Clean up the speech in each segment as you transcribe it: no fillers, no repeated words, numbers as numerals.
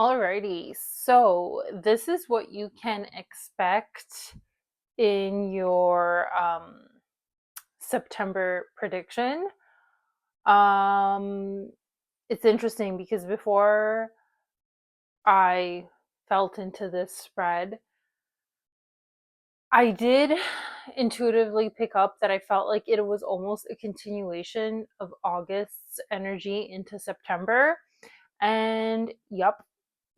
Alrighty, so this is what you can expect in your September prediction. Um, it's interesting because before I felt into this spread, I did intuitively pick up that I felt like it was almost a continuation of August's energy into September. And yep,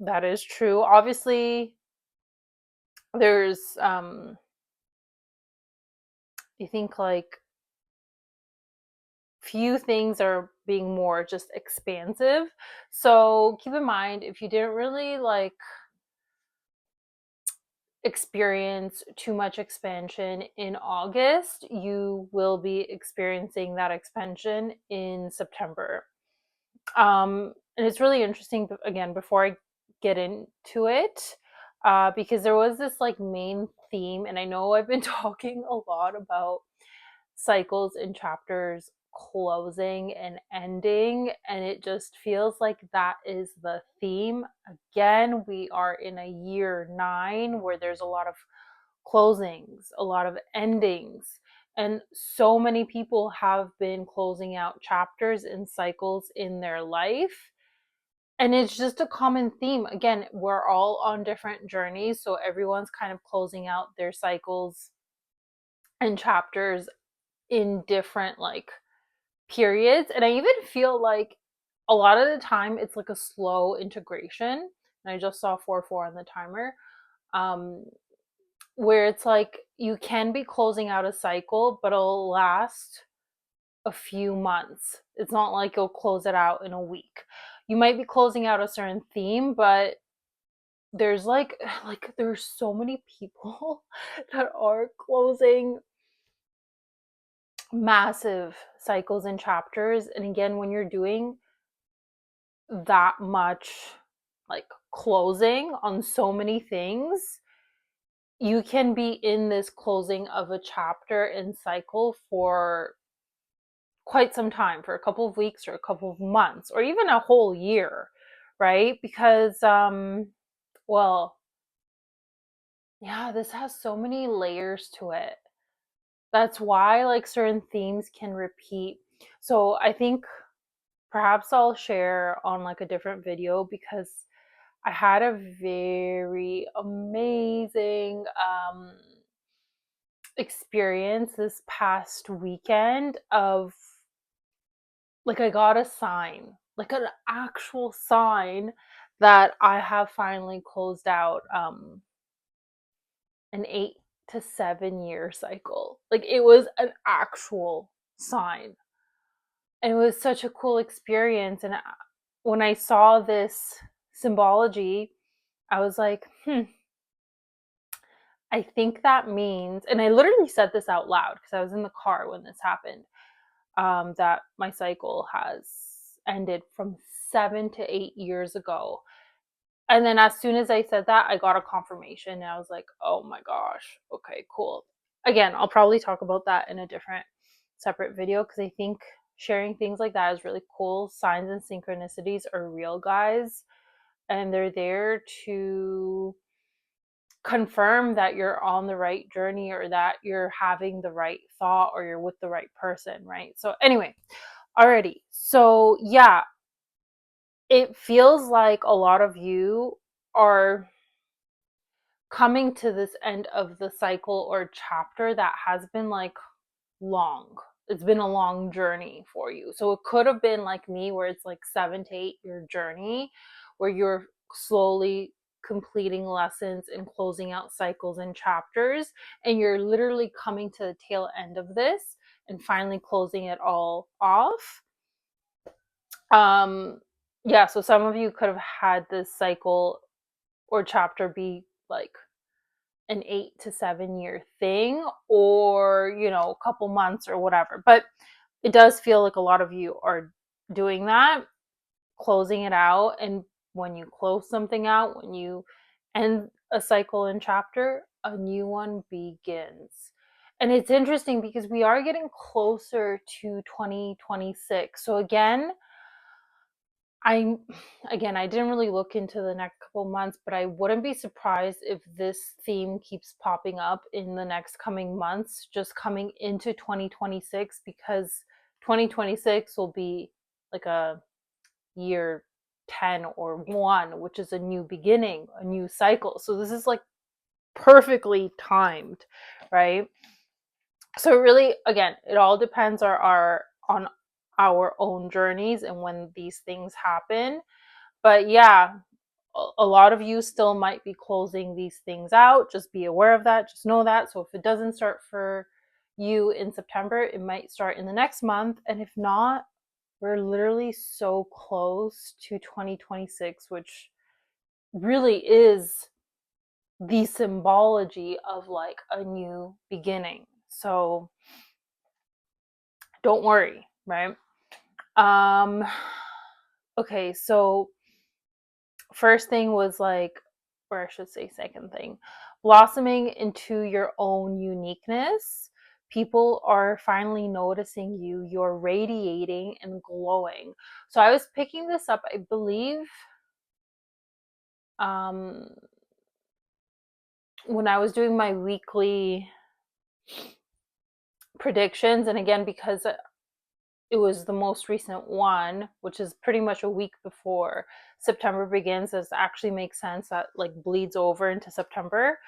that is true. Obviously, there's I think like few things are being more just expansive. So keep in mind if you didn't really like experience too much expansion in August, you will be experiencing that expansion in September. And it's really interesting, again, before I get into it, because there was this like main theme, and I know I've been talking a lot about cycles and chapters closing and ending, and it just feels like that is the theme. Again, we are in a year 9 where there's a lot of closings, a lot of endings, and so many people have been closing out chapters and cycles in their life. And it's just a common theme. Again, we're all on different journeys, so everyone's kind of closing out their cycles and chapters in different like periods. And I even feel like a lot of the time it's like a slow integration. And I just saw 4-4 on the timer. Um, where it's like you can be closing out a cycle, but it'll last a few months. It's not like you'll close it out in a week. You might be closing out a certain theme, but there's like there's so many people that are closing massive cycles and chapters. And again, when you're doing that much like closing on so many things, you can be in this closing of a chapter and cycle for quite some time, for a couple of weeks or a couple of months or even a whole year, right? Because well, yeah, this has so many layers to it. That's why like certain themes can repeat. So I think perhaps I'll share on like a different video, because I had a very amazing experience this past weekend of like I got a sign, like an actual sign that I have finally closed out an 8 to 7 year cycle. Like it was an actual sign. And it was such a cool experience. And when I saw this symbology, I was like, I think that means, and I literally said this out loud because I was in the car when this happened, that my cycle has ended from 7 to 8 years ago. And then as soon as I said that, I got a confirmation and I was like, oh my gosh, okay, cool. Again, I'll probably talk about that in a different separate video because I think sharing things like that is really cool. Signs and synchronicities are real, guys, and they're there to confirm that you're on the right journey or that you're having the right thought or you're with the right person, right? So, anyway, already. So, yeah, it feels like a lot of you are coming to this end of the cycle or chapter that has been like long. It's been a long journey for you. So it could have been like me, where it's like 7 to 8 year journey where you're slowly completing lessons and closing out cycles and chapters. And you're literally coming to the tail end of this and finally closing it all off. Um, yeah, so some of you could have had this cycle or chapter be like an 8 to 7 year thing, or a couple months or whatever, but it does feel like a lot of you are doing that, closing it out. And when you close something out, when you end a cycle and chapter, a new one begins. And it's interesting because we are getting closer to 2026. So again, I again, I didn't really look into the next couple months, but I wouldn't be surprised if this theme keeps popping up in the next coming months, just coming into 2026, because 2026 will be like a year 10 or 1, which is a new beginning, a new cycle. So this is like perfectly timed, right? So really, again, it all depends on our own journeys and when these things happen. But yeah, a lot of you still might be closing these things out. Just be aware of that. Just know that. So if it doesn't start for you in September, it might start in the next month. And if not, we're literally so close to 2026, which really is the symbology of like a new beginning. So don't worry, right? Um okay, so first thing was like, or I should say second thing, blossoming into your own uniqueness. People are finally noticing you. You're radiating and glowing. So I was picking this up, I believe, um, when I was doing my weekly predictions. And again, because it was the most recent one, which is pretty much a week before September begins, this actually makes sense, that like bleeds over into September.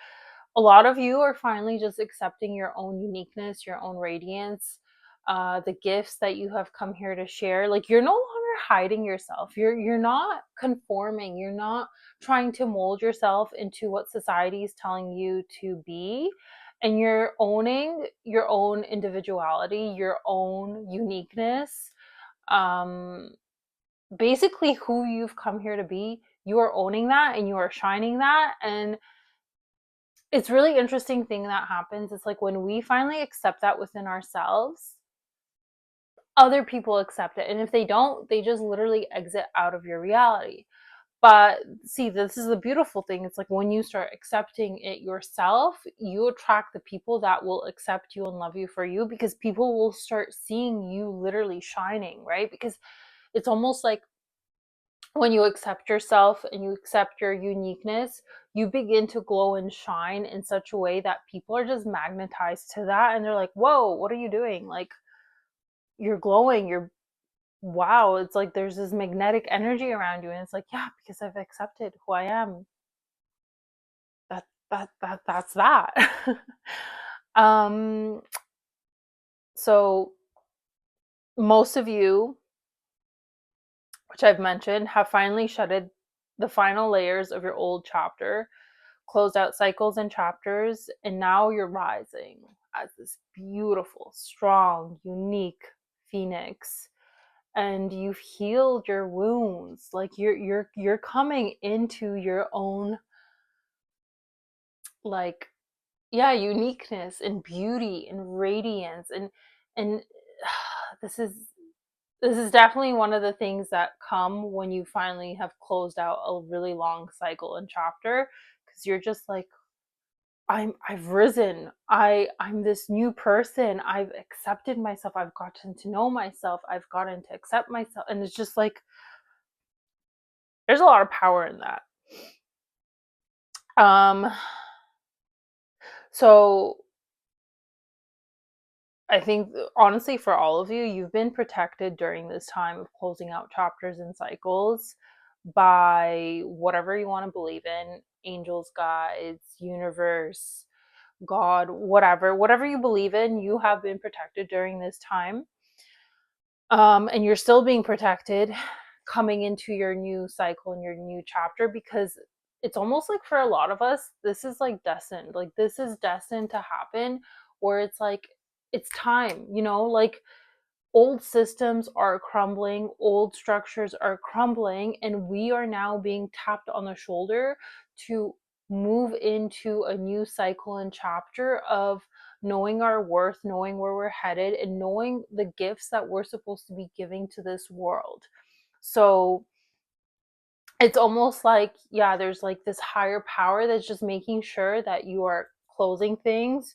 A lot of you are finally just accepting your own uniqueness, your own radiance, the gifts that you have come here to share. Like, you're no longer hiding yourself. You're not conforming. You're not trying to mold yourself into what society is telling you to be. And you're owning your own individuality, your own uniqueness. Um, Basically, who you've come here to be, you are owning that and you are shining that. And it's really interesting thing that happens. It's like when we finally accept that within ourselves, other people accept it. And if they don't, they just literally exit out of your reality. But see, this is the beautiful thing. It's like when you start accepting it yourself, you attract the people that will accept you and love you for you, because people will start seeing you literally shining, right? Because it's almost like when you accept yourself and you accept your uniqueness, you begin to glow and shine in such a way that people are just magnetized to that. And they're like, whoa, what are you doing? Like, you're glowing, you're wow. It's like there's this magnetic energy around you. And it's like, yeah, because I've accepted who I am. That's that. um, so most of you, which I've mentioned, have finally shedded the final layers of your old chapter, closed out cycles and chapters, and now you're rising as this beautiful, strong, unique phoenix. And you've healed your wounds. Like you're coming into your own, like, yeah, uniqueness and beauty and radiance. And this is this is definitely one of the things that come when you finally have closed out a really long cycle and chapter, because you're just like, I've risen. I'm this new person. I've accepted myself. I've gotten to know myself. I've gotten to accept myself. And it's just like there's a lot of power in that. Um so I think honestly for all of you, you've been protected during this time of closing out chapters and cycles by whatever you want to believe in, angels, guides, universe, God, whatever you believe in, you have been protected during this time. And you're still being protected coming into your new cycle and your new chapter, because it's almost like for a lot of us, this is like destined. Like, this is destined to happen, where it's like, it's time, like old systems are crumbling, old structures are crumbling, and we are now being tapped on the shoulder to move into a new cycle and chapter of knowing our worth, knowing where we're headed, and knowing the gifts that we're supposed to be giving to this world. So it's almost like, yeah, there's like this higher power that's just making sure that you are closing things.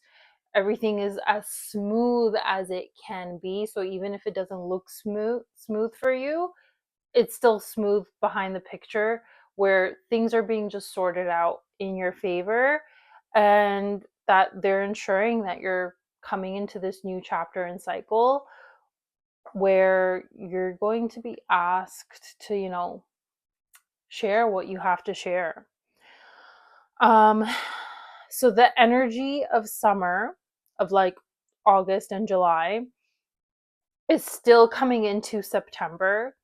Everything is as smooth as it can be. So even if it doesn't look smooth for you, it's still smooth behind the picture, where things are being just sorted out in your favor, and that they're ensuring that you're coming into this new chapter and cycle where you're going to be asked to, share what you have to share. Um, so the energy of summer, of like August and July, is still coming into September.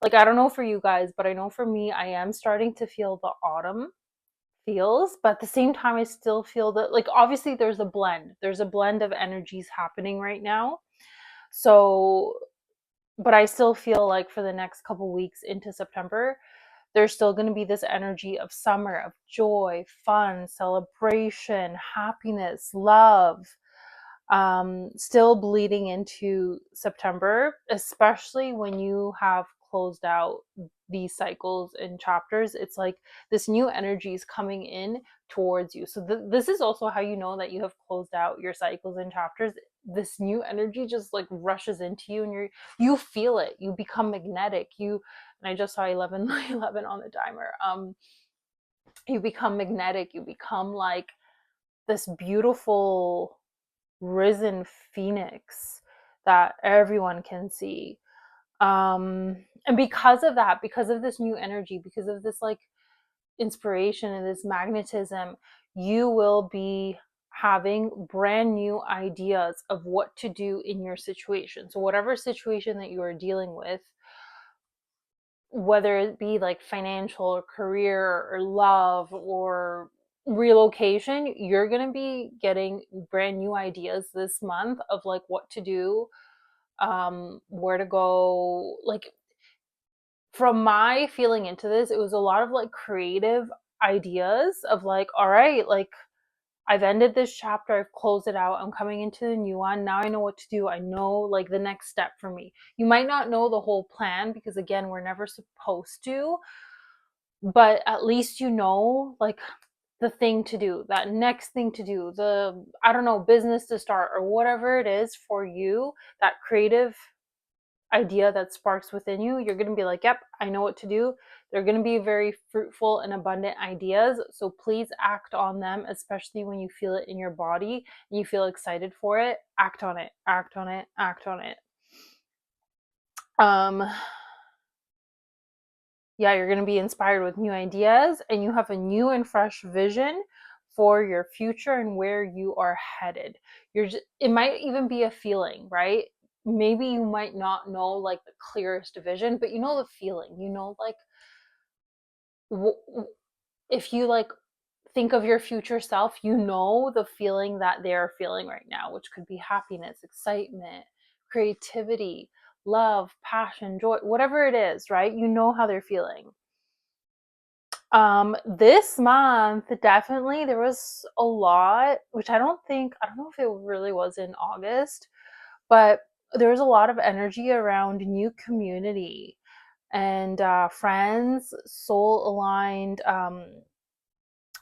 Like, I don't know for you guys, but I know for me, I am starting to feel the autumn feels, but at the same time, I still feel that, like, obviously, There's a blend of energies happening right now. So, but I still feel like for the next couple weeks into September, there's still going to be this energy of summer, of joy, fun, celebration, happiness, love, still bleeding into September, especially when you have closed out these cycles and chapters. It's like this new energy is coming in towards you. So this is also how you know that you have closed out your cycles and chapters. This new energy just like rushes into you, and you feel it. You become magnetic. And I just saw 11 on the timer. You become magnetic. You become like this beautiful risen phoenix that everyone can see. And because of that, because of this new energy, because of this like inspiration and this magnetism, you will be having brand new ideas of what to do in your situation. So whatever situation that you are dealing with, whether it be like financial or career or love or relocation, you're going to be getting brand new ideas this month of like what to do, where to go. Like, from my feeling into this, it was a lot of like creative ideas of like, all right, like, I've ended this chapter, I've closed it out, I'm coming into the new one. Now I know what to do. I know like the next step for me. You might not know the whole plan because, again, we're never supposed to, but at least you know like the thing to do, that next thing to do, the, I don't know, business to start or whatever it is for you, that creative idea that sparks within you. You're going to be like, yep, I know what to do. They're going to be very fruitful and abundant ideas. So please act on them, especially when you feel it in your body and you feel excited for it. Act on it, act on it, act on it. Um, yeah, you're going to be inspired with new ideas, and you have a new and fresh vision for your future and where you are headed. It might even be a feeling, right? Maybe you might not know like the clearest vision, but you know the feeling. You know, like, if you like think of your future self, you know the feeling that they're feeling right now, which could be happiness, excitement, creativity, love, passion, joy, whatever it is, right? You know how they're feeling. This month, definitely there was a lot, which I don't know if it really was in August, but there was a lot of energy around new community and friends, soul aligned,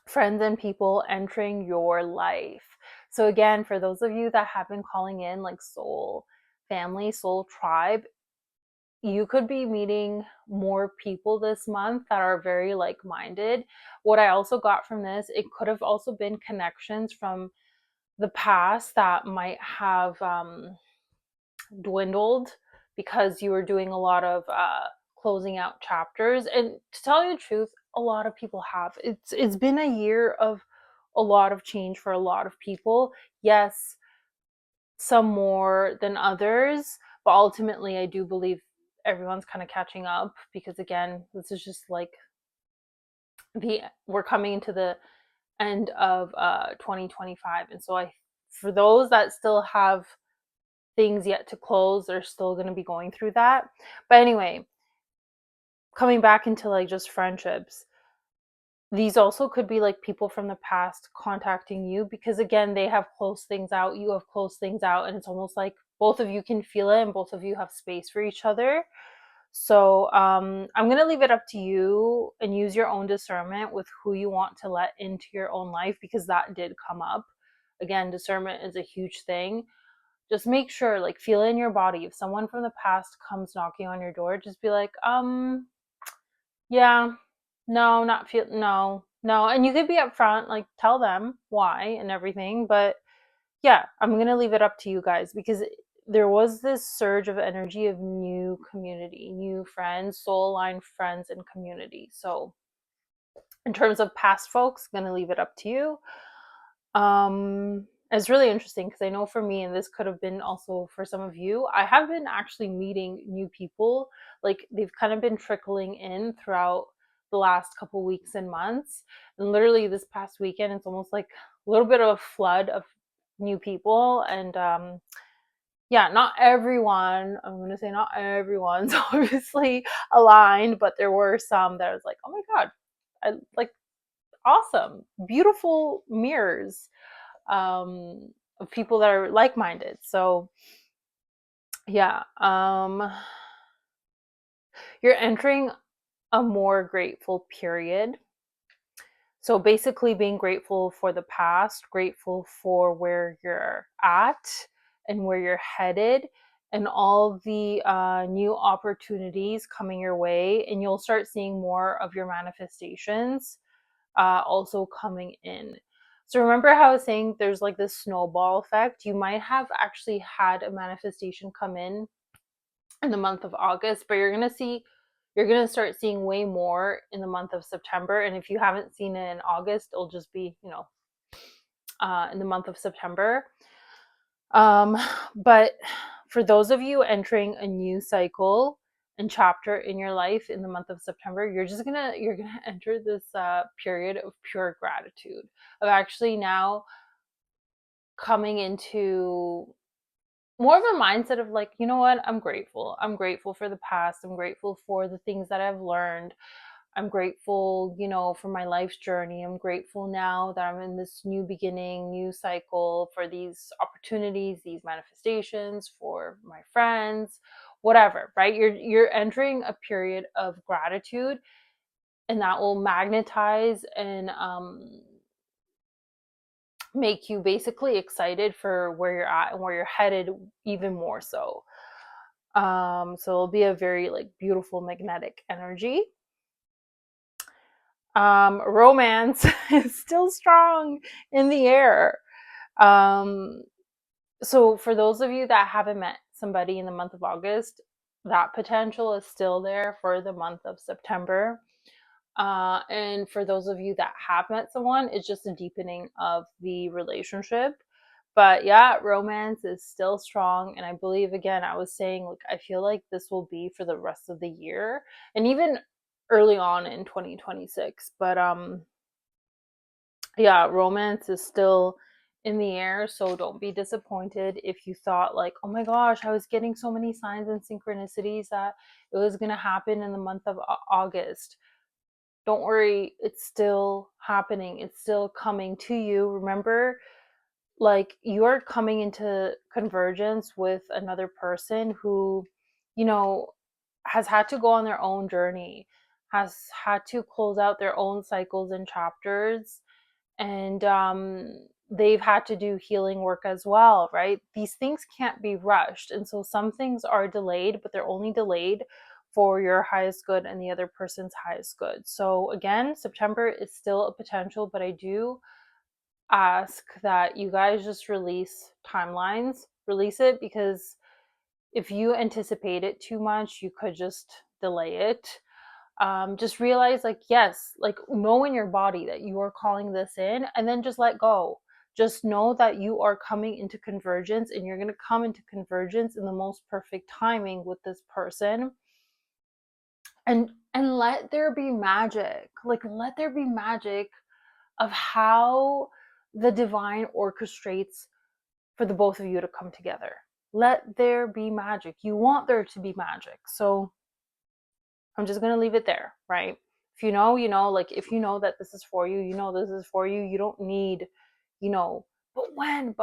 friends and people entering your life. So again, for those of you that have been calling in like soul family, soul tribe, you could be meeting more people this month that are very like-minded. What I also got from this, it could have also been connections from the past that might have dwindled because you were doing a lot of closing out chapters. And to tell you the truth, a lot of people have. It's been a year of a lot of change for a lot of people. Yes, some more than others, but ultimately I do believe everyone's kind of catching up, because again, this is just like we're coming into the end of 2025, and so I for those that still have things yet to close, they're still going to be going through that. But anyway, coming back into like just friendships, these also could be like people from the past contacting you, because again, they have closed things out, you have closed things out, and it's almost like both of you can feel it and both of you have space for each other. So I'm going to leave it up to you and use your own discernment with who you want to let into your own life, because that did come up. Again, discernment is a huge thing. just make sure, like, feel it in your body. If someone from the past comes knocking on your door, just be like, yeah, no, not feel, no, no. And you could be upfront, like, tell them why and everything. But yeah, I'm gonna leave it up to you guys, because there was this surge of energy of new community, new friends, soul aligned friends and community. So in terms of past folks, gonna leave it up to you. It's really interesting because I know for me, and this could have been also for some of you, I have been actually meeting new people. Like, they've kind of been trickling in throughout the last couple weeks and months. And literally this past weekend, it's almost like a little bit of a flood of new people. And yeah, not everyone, I'm going to say not everyone's obviously aligned, but there were some that I was like, oh my God, I like, awesome, beautiful mirrors of people that are like-minded. So yeah, you're entering a more grateful period. So basically being grateful for the past, grateful for where you're at and where you're headed, and all the new opportunities coming your way. And you'll start seeing more of your manifestations also coming in. So remember how I was saying there's like this snowball effect? You might have actually had a manifestation come in the month of August, but you're going to start seeing way more in the month of September. And if you haven't seen it in August, it'll just be, in the month of September. But for those of you entering a new cycle and chapter in your life in the month of September, you're gonna enter this period of pure gratitude, of actually now coming into more of a mindset of like, you know what, I'm grateful. I'm grateful for the past. I'm grateful for the things that I've learned. I'm grateful, for my life's journey. I'm grateful now that I'm in this new beginning, new cycle, for these opportunities, these manifestations, for my friends, whatever, right? You're entering a period of gratitude, and that will magnetize and make you basically excited for where you're at and where you're headed even more so. So it'll be a very like beautiful magnetic energy. Romance is still strong in the air. So for those of you that haven't met somebody in the month of August, that potential is still there for the month of September. And for those of you that have met someone, it's just a deepening of the relationship. But yeah, romance is still strong. And I believe, again, I was saying, like, I feel like this will be for the rest of the year and even early on in 2026. But yeah, romance is still in the air. So don't be disappointed if you thought, like, oh my gosh, I was getting so many signs and synchronicities that it was going to happen in the month of August. Don't worry, it's still happening. It's still coming to you. Remember, like, you're coming into convergence with another person who, you know, has had to go on their own journey, has had to close out their own cycles and chapters, and they've had to do healing work as well, right? These things can't be rushed, and so some things are delayed, but they're only delayed for your highest good and the other person's highest good. So again, September is still a potential, but I do ask that you guys just release timelines, release it, because if you anticipate it too much, you could just delay it. Just realize, like, yes, like, know in your body that you are calling this in, and then just let go. Just know that you are coming into convergence, and you're going to come into convergence in the most perfect timing with this person. And let there be magic. Like, let there be magic of how the divine orchestrates for the both of you to come together. Let there be magic. You want there to be magic. So I'm just going to leave it there, right? If you know, like, if you know that this is for you, this is for you. You don't need, but when,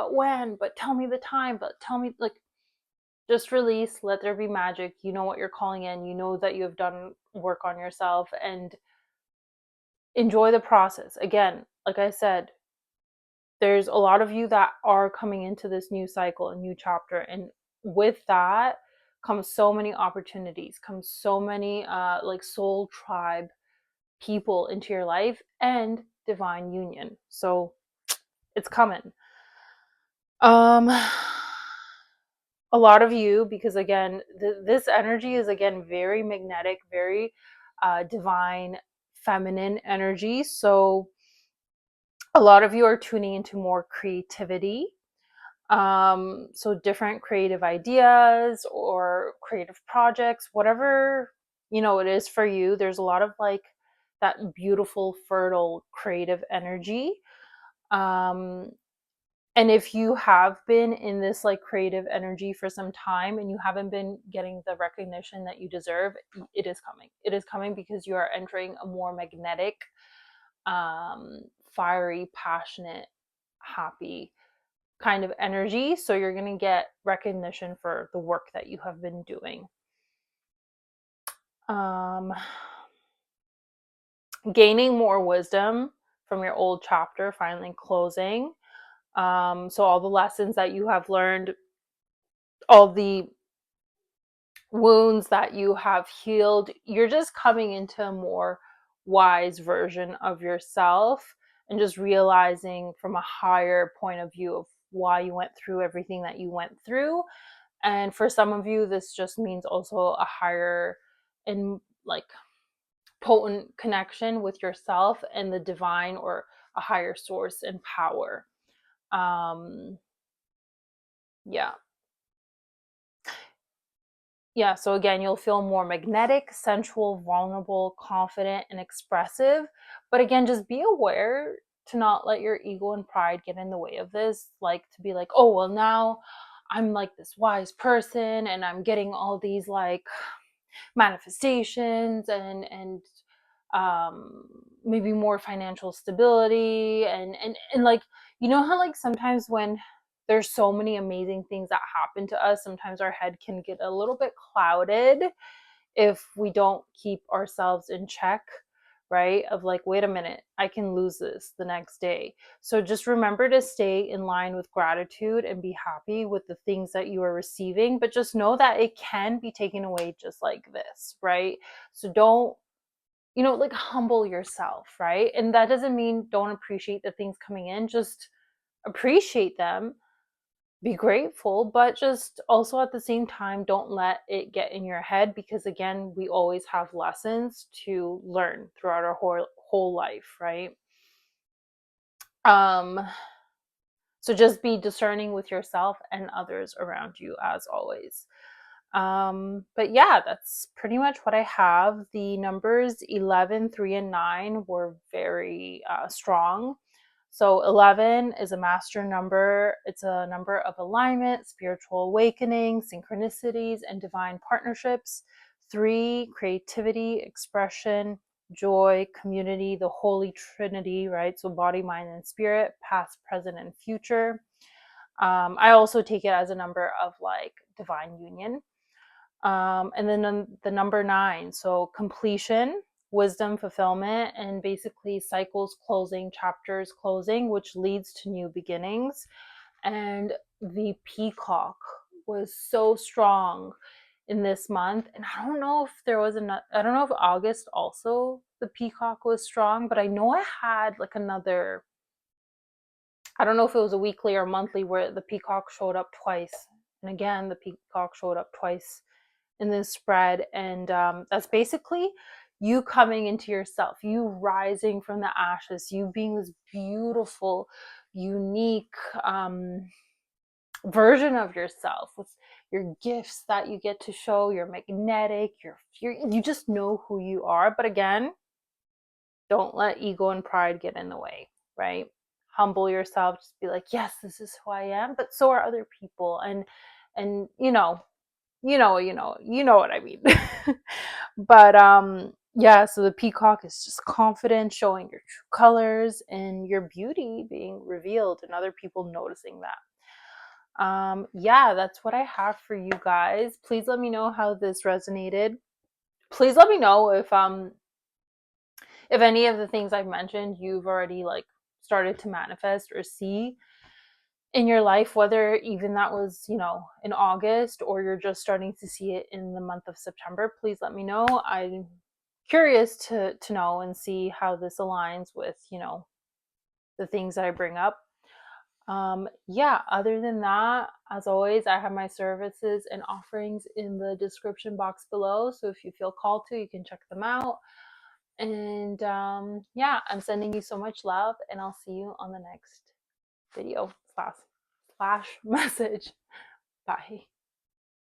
but tell me the time, but tell me, like, just release, let there be magic. You know what you're calling in. You know that you have done work on yourself, and enjoy the process. Again, like I said, there's a lot of you that are coming into this new cycle, a new chapter, and with that comes so many opportunities, comes so many like soul tribe people into your life and divine union. So it's coming. A lot of you, because again, this energy is again very magnetic, very divine feminine energy. So a lot of you are tuning into more creativity. So different creative ideas or creative projects, whatever, it is for you. There's a lot of like that beautiful, fertile, creative energy. Um, and if you have been in this like creative energy for some time and you haven't been getting the recognition that you deserve, it is coming. It is coming because you are entering a more magnetic, fiery, passionate, happy kind of energy. So you're going to get recognition for the work that you have been doing. Gaining more wisdom from your old chapter, finally closing. So all the lessons that you have learned, all the wounds that you have healed, you're just coming into a more wise version of yourself and just realizing from a higher point of view of why you went through everything that you went through. And for some of you, this just means also a higher and like potent connection with yourself and the divine or a higher source and power. Yeah. Yeah, so again, you'll feel more magnetic, sensual, vulnerable, confident, and expressive. But again, just be aware to not let your ego and pride get in the way of this. Like to be like, oh, well, now I'm like this wise person and I'm getting all these like manifestations and maybe more financial stability and like, how like sometimes when there's so many amazing things that happen to us, sometimes our head can get a little bit clouded if we don't keep ourselves in check, right? Of like, wait a minute, I can lose this the next day. So just remember to stay in line with gratitude and be happy with the things that you are receiving, but just know that it can be taken away just like this, right? So don't, like humble yourself, right? And that doesn't mean don't appreciate the things coming in, just appreciate them, be grateful, but just also at the same time, don't let it get in your head because again, we always have lessons to learn throughout our whole life, right? Um, so just be discerning with yourself and others around you as always. But yeah, that's pretty much what I have. The numbers 11, 3, and 9 were very strong. So 11 is a master number. It's a number of alignment, spiritual awakening, synchronicities, and divine partnerships. 3, creativity, expression, joy, community, the Holy Trinity, right? So body, mind, and spirit, past, present, and future. I also take it as a number of like divine union. And then the number 9, so completion, wisdom, fulfillment, and basically cycles closing, chapters closing, which leads to new beginnings. And the peacock was so strong in this month. And I don't know if there was I don't know if August also the peacock was strong, but I know I had like another, I don't know if it was a weekly or monthly where the peacock showed up twice. And again, the peacock showed up twice in this spread. And that's basically you coming into yourself, you rising from the ashes, you being this beautiful, unique version of yourself with your gifts that you get to show. You're magnetic, you just know who you are. But again, don't let ego and pride get in the way, right? Humble yourself, just be like, yes, this is who I am, but so are other people. And what I mean. But yeah, so the peacock is just confident, showing your true colors and your beauty being revealed and other people noticing that. Yeah, that's what I have for you guys. Please let me know how this resonated. Please let me know if any of the things I've mentioned you've already like started to manifest or see in your life, whether even that was, in August, or you're just starting to see it in the month of September, please let me know. I'm curious to know and see how this aligns with, the things that I bring up. Yeah, other than that, as always, I have my services and offerings in the description box below. So if you feel called to, you can check them out. And yeah, I'm sending you so much love, and I'll see you on the next video slash message. Bye.